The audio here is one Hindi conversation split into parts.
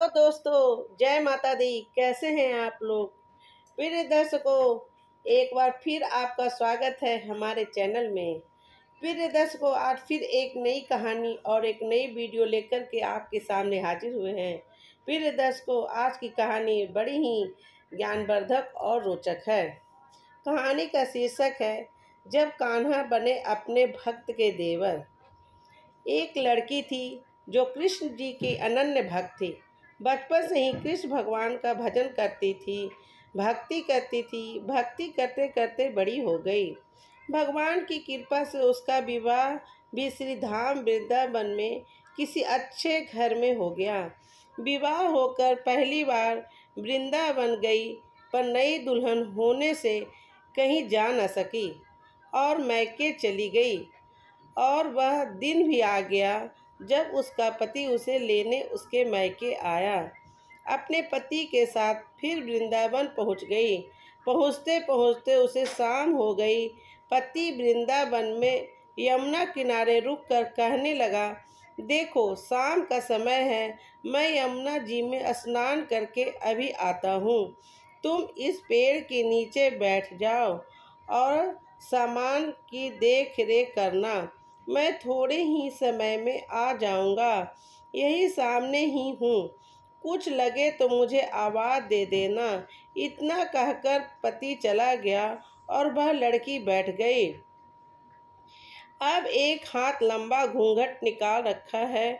तो दोस्तों, जय माता दी। कैसे हैं आप लोग? प्रिय दर्शकों, एक बार फिर आपका स्वागत है हमारे चैनल में। प्रिय दर्शकों, आज फिर एक नई कहानी और एक नई वीडियो लेकर के आपके सामने हाजिर हुए हैं। प्रिय दर्शकों, आज की कहानी बड़ी ही ज्ञानवर्धक और रोचक है। कहानी का शीर्षक है जब कान्हा बने अपने भक्त के देवर। एक लड़की थी जो कृष्ण जी की अनन्य भक्त थी। बचपन से ही कृष्ण भगवान का भजन करती थी, भक्ति करती थी। भक्ति करते करते बड़ी हो गई। भगवान की कृपा से उसका विवाह भी श्री धाम वृंदावन में किसी अच्छे घर में हो गया। विवाह होकर पहली बार वृंदावन गई, पर नई दुल्हन होने से कहीं जा न सकी और मैके चली गई। और वह दिन भी आ गया जब उसका पति उसे लेने उसके मैके आया। अपने पति के साथ फिर वृंदावन पहुंच गई। पहुंचते पहुंचते उसे शाम हो गई। पति वृंदावन में यमुना किनारे रुककर कहने लगा, देखो शाम का समय है, मैं यमुना जी में स्नान करके अभी आता हूँ। तुम इस पेड़ के नीचे बैठ जाओ और सामान की देख रेख करना। मैं थोड़े ही समय में आ जाऊंगा, यही सामने ही हूँ। कुछ लगे तो मुझे आवाज़ दे देना। इतना कहकर पति चला गया और वह लड़की बैठ गई। अब एक हाथ लंबा घूंघट निकाल रखा है,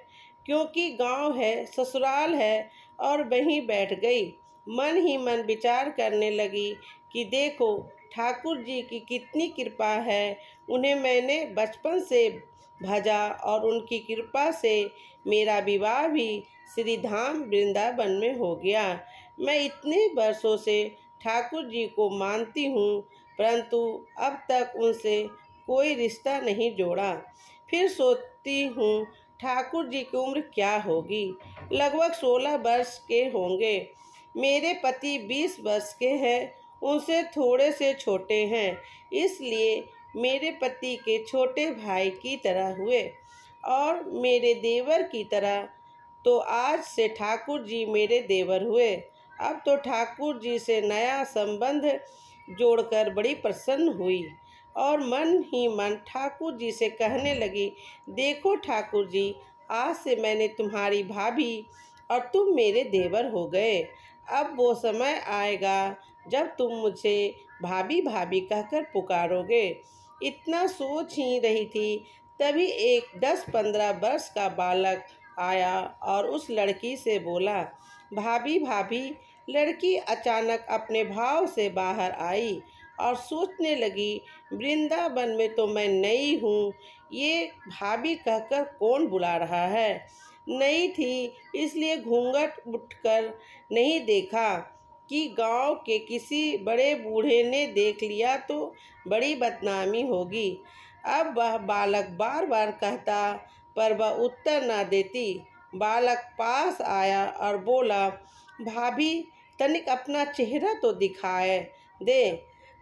क्योंकि गांव है, ससुराल है, और वहीं बैठ गई। मन ही मन विचार करने लगी कि देखो ठाकुर जी की कितनी कृपा है। उन्हें मैंने बचपन से भजा और उनकी कृपा से मेरा विवाह भी श्री धाम वृंदावन में हो गया। मैं इतने वर्षों से ठाकुर जी को मानती हूँ, परंतु अब तक उनसे कोई रिश्ता नहीं जोड़ा। फिर सोचती हूँ ठाकुर जी की उम्र क्या होगी। लगभग 16 वर्ष के होंगे। मेरे पति 20 वर्ष के हैं, उनसे थोड़े से छोटे हैं, इसलिए मेरे पति के छोटे भाई की तरह हुए और मेरे देवर की तरह। तो आज से ठाकुर जी मेरे देवर हुए। अब तो ठाकुर जी से नया संबंध जोड़कर बड़ी प्रसन्न हुई और मन ही मन ठाकुर जी से कहने लगी, देखो ठाकुर जी, आज से मैंने तुम्हारी भाभी और तुम मेरे देवर हो गए। अब वो समय आएगा जब तुम मुझे भाभी भाभी कहकर पुकारोगे। इतना सोच ही रही थी, तभी एक 10-15 वर्ष का बालक आया और उस लड़की से बोला, भाभी भाभी। लड़की अचानक अपने भाव से बाहर आई और सोचने लगी, वृंदावन में तो मैं नई हूँ, ये भाभी कहकर कौन बुला रहा है। नई थी इसलिए घूंघट उठकर नहीं देखा कि गांव के किसी बड़े बूढ़े ने देख लिया तो बड़ी बदनामी होगी। अब वह बालक बार बार कहता, पर वह उत्तर न देती। बालक पास आया और बोला, भाभी तनिक अपना चेहरा तो दिखाए दे।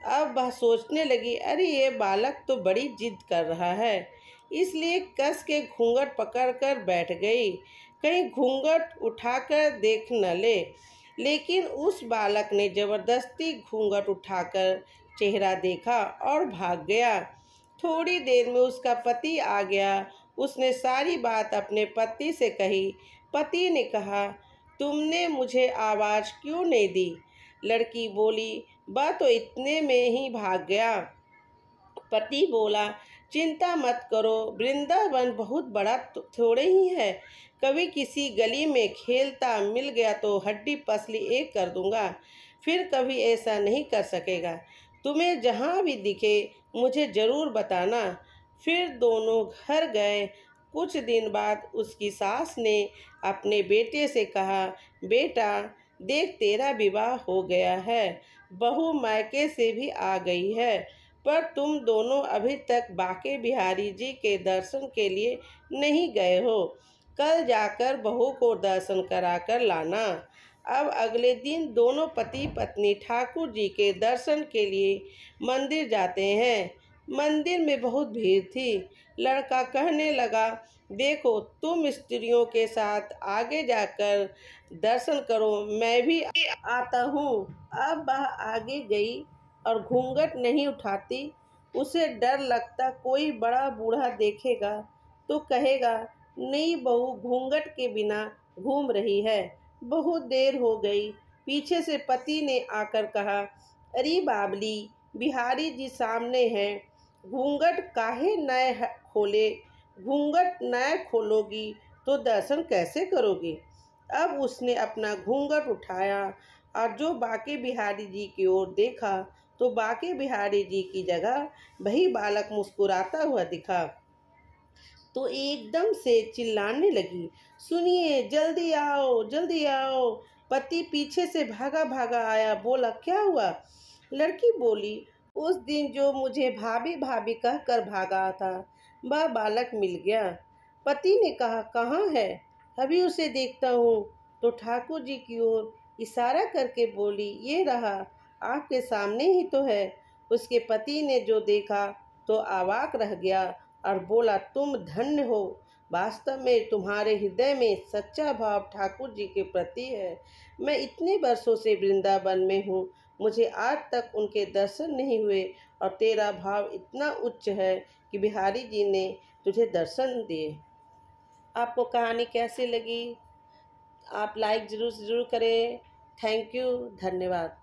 अब वह सोचने लगी, अरे ये बालक तो बड़ी जिद कर रहा है, इसलिए कस के घूंघट पकड़कर बैठ गई, कहीं घूंघट उठाकर देख न ले। लेकिन उस बालक ने जबरदस्ती घूंघट उठाकर चेहरा देखा और भाग गया। थोड़ी देर में उसका पति आ गया। उसने सारी बात अपने पति से कही। पति ने कहा, तुमने मुझे आवाज़ क्यों नहीं दी। लड़की बोली, वह तो इतने में ही भाग गया। पति बोला, चिंता मत करो, वृंदावन बहुत बड़ा थोड़े ही है। कभी किसी गली में खेलता मिल गया तो हड्डी पसली एक कर दूंगा, फिर कभी ऐसा नहीं कर सकेगा। तुम्हें जहाँ भी दिखे मुझे ज़रूर बताना। फिर दोनों घर गए। कुछ दिन बाद उसकी सास ने अपने बेटे से कहा, बेटा देख तेरा विवाह हो गया है, बहू मायके से भी आ गई है, पर तुम दोनों अभी तक बांके बिहारी जी के दर्शन के लिए नहीं गए हो। कल जाकर बहू को दर्शन कराकर लाना। अब अगले दिन दोनों पति पत्नी ठाकुर जी के दर्शन के लिए मंदिर जाते हैं। मंदिर में बहुत भीड़ थी। लड़का कहने लगा, देखो तुम स्त्रियों के साथ आगे जाकर दर्शन करो, मैं भी आता हूँ। अब वह आगे गई और घूंघट नहीं उठाती। उसे डर लगता कोई बड़ा बूढ़ा देखेगा तो कहेगा, नई बहू घूंघट के बिना घूम रही है। बहुत देर हो गई। पीछे से पति ने आकर कहा, अरे बाबली, बिहारी जी सामने हैं, घूंघट काहे न खोले, घूंघट न खोलोगी तो दर्शन कैसे करोगी। अब उसने अपना घूंघट उठाया और जो बाके बिहारी जी की ओर देखा तो बाके बिहारी जी की जगह वही बालक मुस्कुराता हुआ दिखा। तो एकदम से चिल्लाने लगी, सुनिए, जल्दी आओ जल्दी आओ। पति पीछे से भागा भागा आया, बोला, क्या हुआ। लड़की बोली, उस दिन जो मुझे भाभी भाभी कहकर भागा था, वह बालक मिल गया। पति ने कहा, कहाँ है, अभी उसे देखता हूँ। तो ठाकुर जी की ओर इशारा करके बोली, ये रहा, आपके सामने ही तो है। उसके पति ने जो देखा तो अवाक रह गया और बोला, तुम धन्य हो, वास्तव में तुम्हारे हृदय में सच्चा भाव ठाकुर जी के प्रति है। मैं इतने वर्षों से वृंदावन में हूँ, मुझे आज तक उनके दर्शन नहीं हुए और तेरा भाव इतना उच्च है कि बिहारी जी ने तुझे दर्शन दिए। आपको कहानी कैसी लगी? आप लाइक ज़रूर ज़रूर करें। थैंक यू, धन्यवाद।